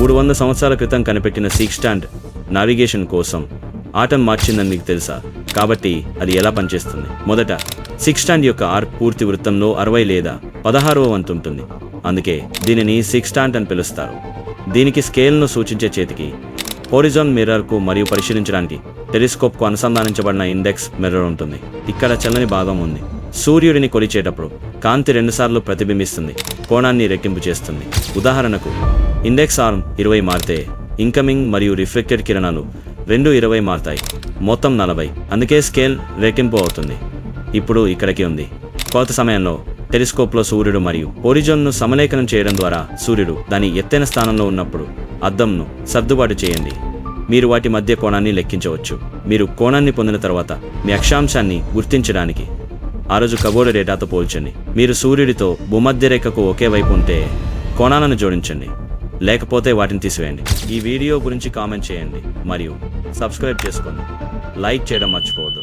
300 సంవత్సరాల క్రితం కనిపెట్టిన సిక్స్టాంట్ నావిగేషన్ కోసం ఆటం మార్చిందని మీకు తెలుసా? కాబట్టి అది ఎలా పనిచేస్తుంది? మొదట సిక్స్టాంట్ యొక్క ఆర్క్ పూర్తి వృత్తంలో 60 లేదా 16వ వంతు ఉంటుంది. అందుకే దీనిని సిక్స్టాంట్ అని పిలుస్తారు. దీనికి స్కేల్ను సూచించే చేతికి హోరిజాన్ మిర్రర్కు మరియు పరిశీలించడానికి టెలిస్కోప్కు అనుసంధానించబడిన ఇండెక్స్ మిర్రర్ ఉంటుంది. ఇక్కడ చల్లని భాగం ఉంది. సూర్యుడిని కొలిచేటప్పుడు కాంతి 2 సార్లు ప్రతిబింబిస్తుంది, కోణాన్ని రెట్టింపు చేస్తుంది. ఉదాహరణకు ఇండెక్స్ ఆర్మ్ 20 మారితే ఇన్కమింగ్ మరియు రిఫ్లెక్టెడ్ కిరణాలు 20 మారుతాయి, మొత్తం 40. అందుకే స్కేల్ రెట్టింపు అవుతుంది. ఇప్పుడు ఇక్కడికి ఉంది. కొలత సమయంలో టెలిస్కోప్లో సూర్యుడు మరియు హోరిజోన్ను సమలేఖనం చేయడం ద్వారా సూర్యుడు దాని ఎత్తైన స్థానంలో ఉన్నప్పుడు అద్దంను సర్దుబాటు చేయండి. మీరు వాటి మధ్య కోణాన్ని లెక్కించవచ్చు. మీరు కోణాన్ని పొందిన తర్వాత మీ అక్షాంశాన్ని గుర్తించడానికి ఆ రోజు ఖగోళ డేటాతో పోల్చండి. మీరు సూర్యుడితో భూమధ్య రేఖకు ఒకే వైపు ఉంటే కోణాలను జోడించండి, లేకపోతే వాటిని తీసివేయండి. ఈ వీడియో గురించి కామెంట్ చేయండి మరియు సబ్స్క్రైబ్ చేసుకోండి. లైక్ చేయడం మర్చిపోవద్దు.